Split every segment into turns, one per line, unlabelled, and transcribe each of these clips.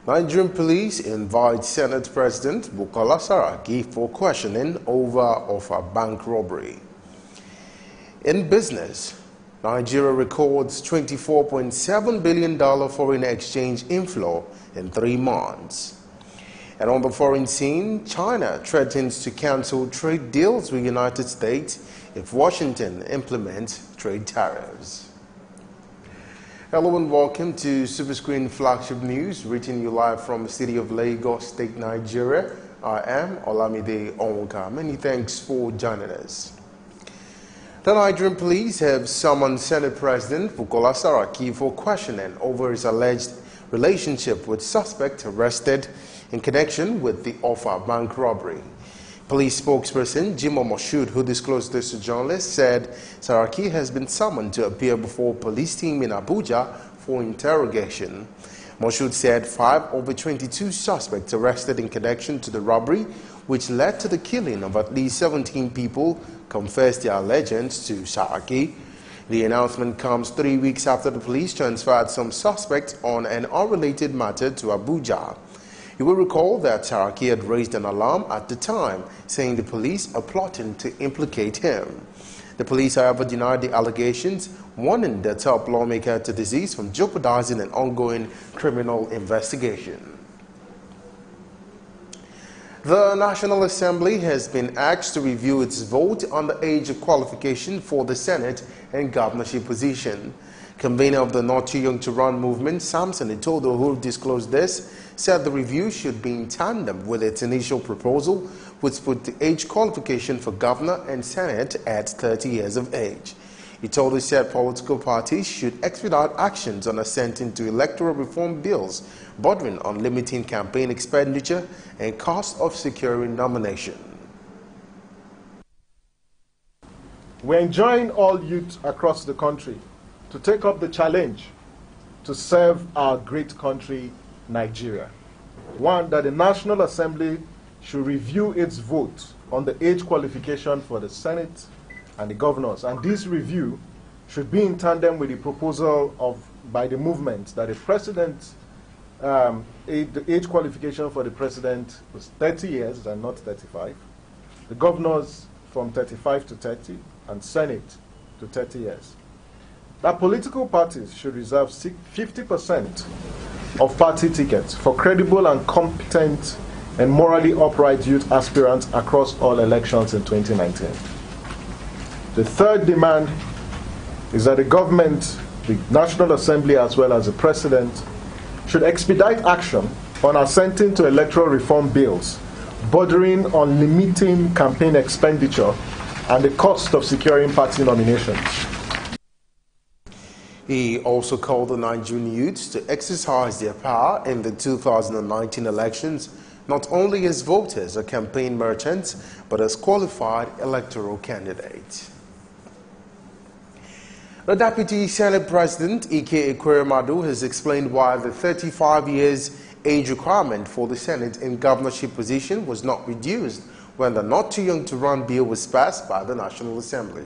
Nigerian police invite Senate President Bukola Saraki for questioning over a bank robbery. In business, Nigeria records $24.7 billion foreign exchange inflow in 3 months. And on the foreign scene, China threatens to cancel trade deals with the United States if Washington implements trade tariffs. Hello and welcome to Superscreen Flagship News, reaching you live from the city of Lagos State, Nigeria. I am Olamide Onwuka. Many thanks for joining us. The Nigerian police have summoned Senate President Bukola Saraki for questioning over his alleged relationship with suspects arrested in connection with the Offa bank robbery. Police spokesperson Jimoh Moshood, who disclosed this to journalists, said Saraki has been summoned to appear before a police team in Abuja for interrogation. Moshood said 5 of the 22 suspects arrested in connection to the robbery, which led to the killing of at least 17 people, confessed their allegiance to Saraki. The announcement comes 3 weeks after the police transferred some suspects on an unrelated matter to Abuja. You will recall that Saraki had raised an alarm at the time, saying the police are plotting to implicate him. The police, however, denied the allegations, warning the top lawmaker to desist from jeopardizing an ongoing criminal investigation. The National Assembly has been asked to review its vote on the age of qualification for the Senate and governorship position. Convener of the Not Too Young to Run movement, Samson Itodo, who disclosed this, said the review should be in tandem with its initial proposal, which put the age qualification for governor and senate at 30 years of age. Itodo said political parties should expedite actions on assenting to electoral reform bills, bordering on limiting campaign expenditure and cost of securing nomination.
We enjoin all youth across the country to take up the challenge to serve our great country, Nigeria. One, that the National Assembly should review its vote on the age qualification for the Senate and the governors. And this review should be in tandem with the proposal by the movement that the age qualification for the president was 30 years and not 35. The governors from 35 to 30 and Senate to 30 years. That political parties should reserve 50% of party tickets for credible and competent and morally upright youth aspirants across all elections in 2019. The third demand is that the government, the National Assembly as well as the President, should expedite action on assenting to electoral reform bills bordering on limiting campaign expenditure and the cost of securing party nominations.
He also called the Nigerian youths to exercise their power in the 2019 elections, not only as voters or campaign merchants, but as qualified electoral candidates. The Deputy Senate President, Ike Ekweremadu, has explained why the 35 years age requirement for the Senate and governorship position was not reduced when the Not Too Young to Run bill was passed by the National Assembly.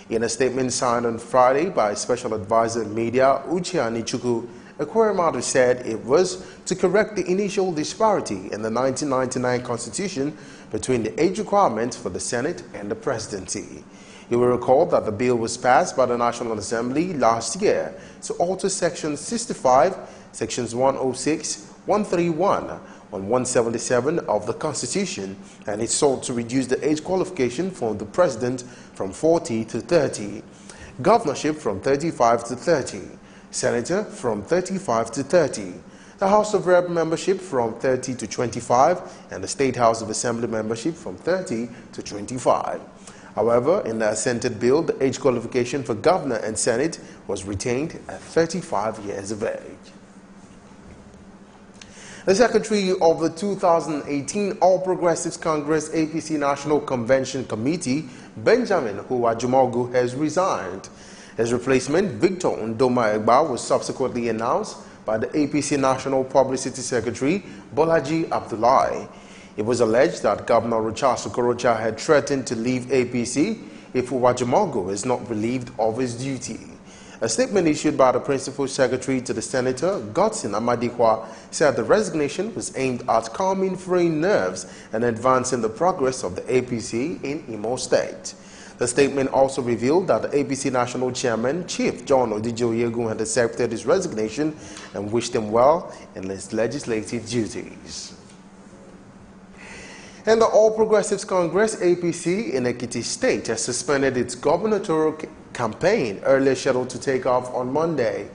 In a statement signed on Friday by Special Advisor Media, Uche Anichukwu, Ekweremadu said it was to correct the initial disparity in the 1999 Constitution between the age requirements for the Senate and the presidency. You will recall that the bill was passed by the National Assembly last year to alter Sections 65, Sections 106, 131, on 177 of the Constitution, and it sought to reduce the age qualification for the President from 40 to 30, governorship from 35 to 30, senator from 35 to 30, the House of Rep membership from 30 to 25, and the State House of Assembly membership from 30 to 25. However, in the assented bill, the age qualification for governor and senate was retained at 35 years of age. The Secretary of the 2018 All Progressives Congress APC National Convention Committee, Benjamin Huwajumogu, has resigned. His replacement, Victor Ndoma Egba, was subsequently announced by the APC National Publicity Secretary, Bolaji Abdullahi. It was alleged that Governor Rochas Okorocha had threatened to leave APC if Huwajumogu is not relieved of his duty. A statement issued by the Principal Secretary to the Senator, Godson Amadikwa, said the resignation was aimed at calming fraying nerves and advancing the progress of the APC in Imo State. The statement also revealed that the APC National Chairman, Chief John Odijo-Yegun, had accepted his resignation and wished him well in his legislative duties. And the All Progressives Congress, APC, in Ekiti State has suspended its gubernatorial campaign earlier scheduled to take off on Monday.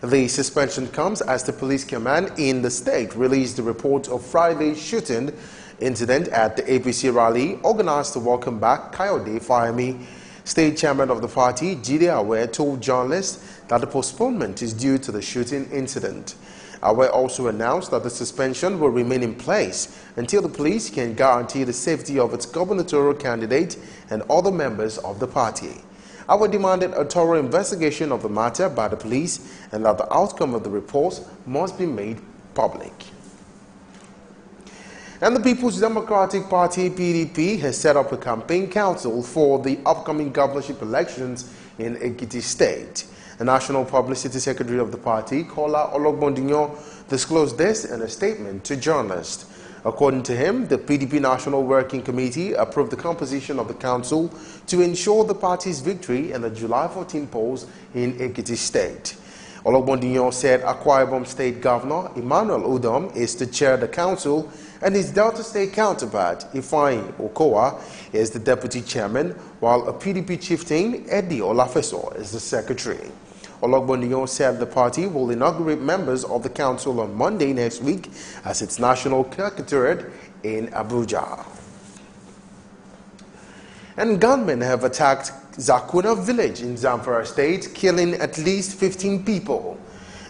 The suspension comes as the police command in the state released the report of Friday's shooting incident at the APC rally organized to welcome back Kayode Fayemi. State chairman of the party, Jide Awe, told journalists that the postponement is due to the shooting incident. Awe also announced that the suspension will remain in place until the police can guarantee the safety of its gubernatorial candidate and other members of the party. Awe demanded a thorough investigation of the matter by the police and that the outcome of the report must be made public. And the People's Democratic Party, PDP, has set up a campaign council for the upcoming governorship elections in Ekiti State. The National Publicity Secretary of the party, Kola Ologbondinyo, disclosed this in a statement to journalists. According to him, the PDP National Working Committee approved the composition of the council to ensure the party's victory in the July 14 polls in Ekiti State. Ologbondinyo said Akwa Ibom State Governor Emmanuel Udom is to chair the council and his Delta State counterpart, Ifeanyi Okowa, is the deputy chairman, while a PDP chieftain, Eddie Olafeso, is the secretary. Ologbondinyo said the party will inaugurate members of the council on Monday next week as its national secretariat in Abuja. And gunmen have attacked Zakuna village in Zamfara State, killing at least 15 people.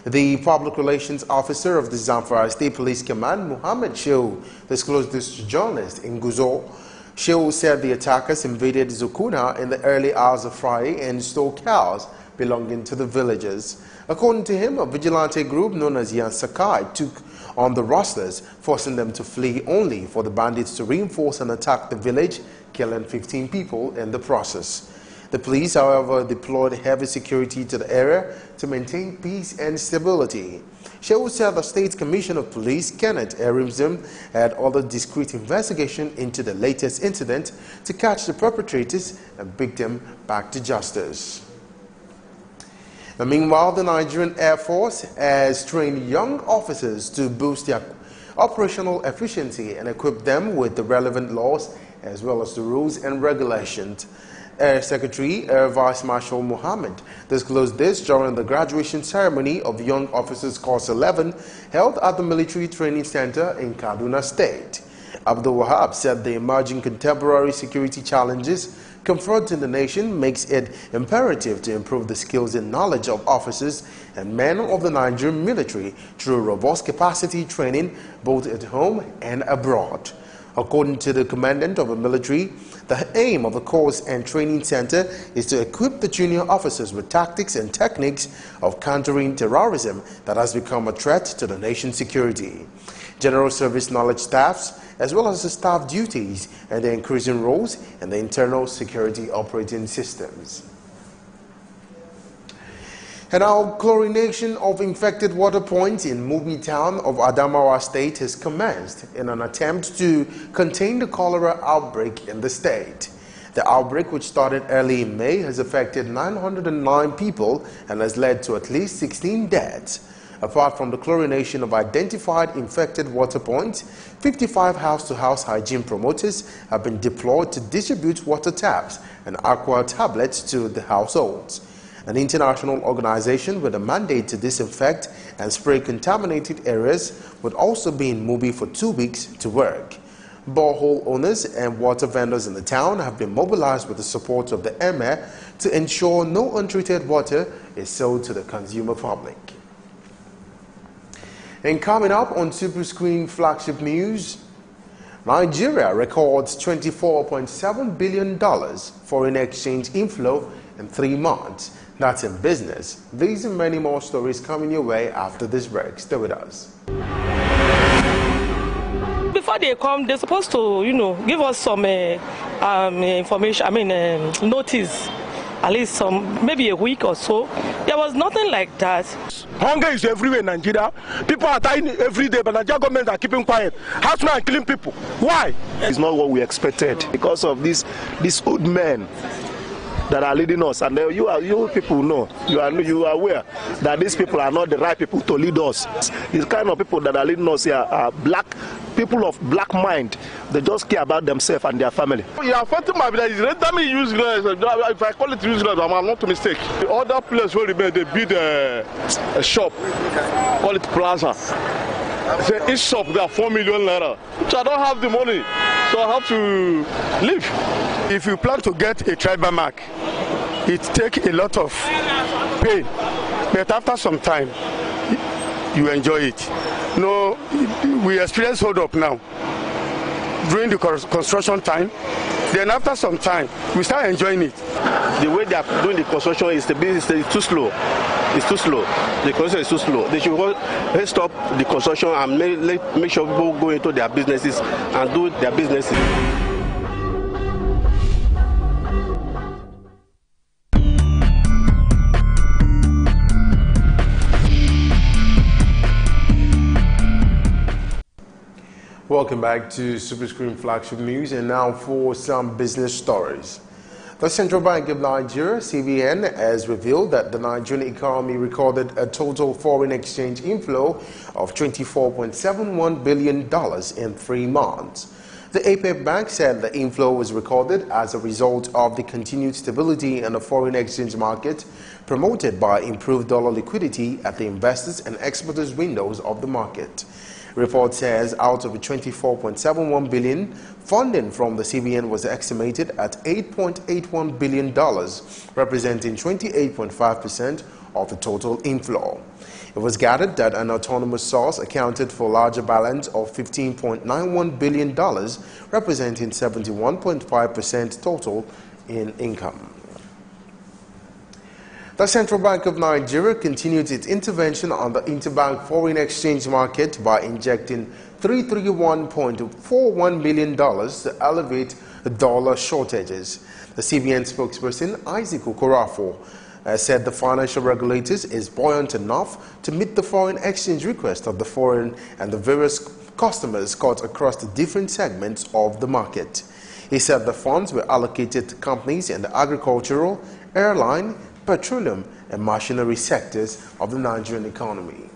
The public relations officer of the Zamfara State Police Command, Muhammad Shehu, disclosed this to journalists in Guzo. Shehu said the attackers invaded Zakuna in the early hours of Friday and stole cows belonging to the villagers. According to him, a vigilante group known as Yan Sakai took on the rustlers, forcing them to flee only for the bandits to reinforce and attack the village, killing 15 people in the process. The police, however, deployed heavy security to the area to maintain peace and stability. Shehu said the State Commissioner of Police, Kenneth Erimzim, had ordered discreet investigation into the latest incident to catch the perpetrators and bring them back to justice. And meanwhile, the Nigerian Air Force has trained young officers to boost their operational efficiency and equip them with the relevant laws as well as the rules and regulations. Air Secretary Air Vice Marshal Mohammed disclosed this during the graduation ceremony of Young Officers Course 11 held at the Military Training Center in Kaduna State. Abdul Wahab said the emerging contemporary security challenges confronting the nation makes it imperative to improve the skills and knowledge of officers and men of the Nigerian military through robust capacity training both at home and abroad. According to the commandant of the military, the aim of the course and training center is to equip the junior officers with tactics and techniques of countering terrorism that has become a threat to the nation's security. General service knowledge staffs, as well as the staff duties and the increasing roles in the internal security operating systems. And now, chlorination of infected water points in Mubi town of Adamawa State has commenced in an attempt to contain the cholera outbreak in the state. The outbreak, which started early in May, has affected 909 people and has led to at least 16 deaths. Apart from the chlorination of identified infected water points, 55 house-to-house hygiene promoters have been deployed to distribute water taps and aqua tablets to the households. An international organization with a mandate to disinfect and spray contaminated areas would also be in Mubi for 2 weeks to work. Borehole owners and water vendors in the town have been mobilized with the support of the Emir to ensure no untreated water is sold to the consumer public. And coming up on Superscreen flagship news, Nigeria records $24.7 billion foreign exchange inflow in 3 months. That's in business. These and many more stories coming your way after this break. Stay with us.
Before they come, they're supposed to, give us some information, notice. at least maybe a week or so. There was nothing like that.
Hunger is everywhere in Nigeria. People are dying every day, but Nigeria government are keeping quiet. Herdsmen are killing people. Why? It's not what we expected because of these old men that are leading us, and you people know, you are aware that these people are not the right people to lead us. These kind of people that are leading us here are people of black mind. They just care about themselves and their family. You are affecting my village. Let me use if I call it useless, I'm not a mistake. The other place where they build a shop, call it plaza. Say each shop they are 4 million naira. So I don't have the money, so I have to leave. If you plan to get a tribal mark, it takes a lot of pain, but after some time, you enjoy it. No, we experience hold up now during the construction time. Then after some time, we start enjoying it. The way they are doing the construction is too slow. It's too slow. The construction is too slow. They should stop the construction and make sure people go into their businesses and do their businesses.
Welcome back to Superscreen Flagship News, and now for some business stories. The Central Bank of Nigeria, CBN, has revealed that the Nigerian economy recorded a total foreign exchange inflow of $24.71 billion in 3 months. The APEC Bank said the inflow was recorded as a result of the continued stability in the foreign exchange market, promoted by improved dollar liquidity at the investors and exporters windows of the market. Report says out of the $24.71 billion, funding from the CBN was estimated at $8.81 billion, representing 28.5% of the total inflow. It was gathered that an autonomous source accounted for a larger balance of $15.91 billion, representing 71.5% total in income. The Central Bank of Nigeria continued its intervention on the interbank foreign exchange market by injecting $331.41 million to elevate dollar shortages. The CBN spokesperson, Isaac Okorafo, said the financial regulators is buoyant enough to meet the foreign exchange request of the foreign and the various customers caught across the different segments of the market. He said the funds were allocated to companies in the agricultural, airline, petroleum and machinery sectors of the Nigerian economy.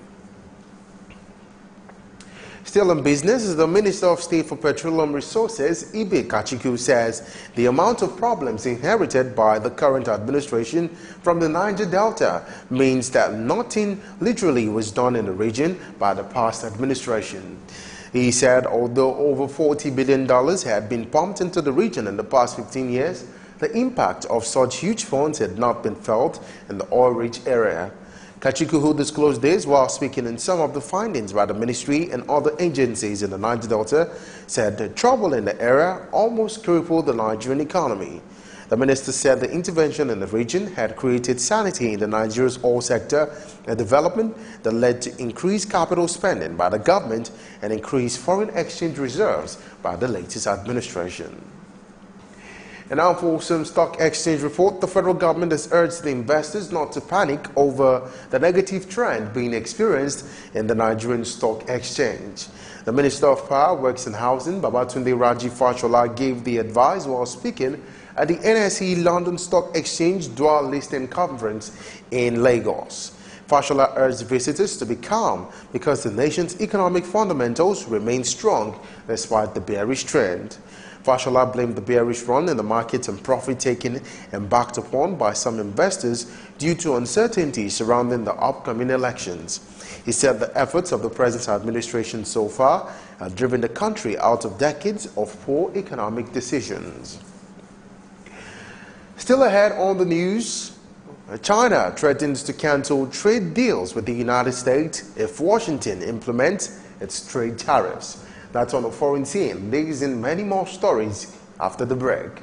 Still in business, the Minister of State for Petroleum Resources, Ibe Kachiku, says the amount of problems inherited by the current administration from the Niger Delta means that nothing literally was done in the region by the past administration. He said although over $40 billion had been pumped into the region in the past 15 years, the impact of such huge funds had not been felt in the oil-rich area. Kachiku, who disclosed this while speaking in some of the findings by the ministry and other agencies in the Niger Delta, said the trouble in the area almost crippled the Nigerian economy. The minister said the intervention in the region had created sanity in the Nigeria's oil sector, a development that led to increased capital spending by the government and increased foreign exchange reserves by the latest administration. And now for some stock exchange report, the federal government has urged the investors not to panic over the negative trend being experienced in the Nigerian stock exchange. The Minister of Power, Works and Housing, Babatunde Raji Fashola, gave the advice while speaking at the NSE London Stock Exchange Dual Listing Conference in Lagos. Fashola urged visitors to be calm because the nation's economic fundamentals remain strong despite the bearish trend. Fashola blamed the bearish run in the market and profit-taking embarked upon by some investors due to uncertainty surrounding the upcoming elections. He said the efforts of the present administration so far have driven the country out of decades of poor economic decisions. Still ahead on the news, China threatens to cancel trade deals with the United States if Washington implements its trade tariffs. That's on the foreign scene. These and many more stories after the break.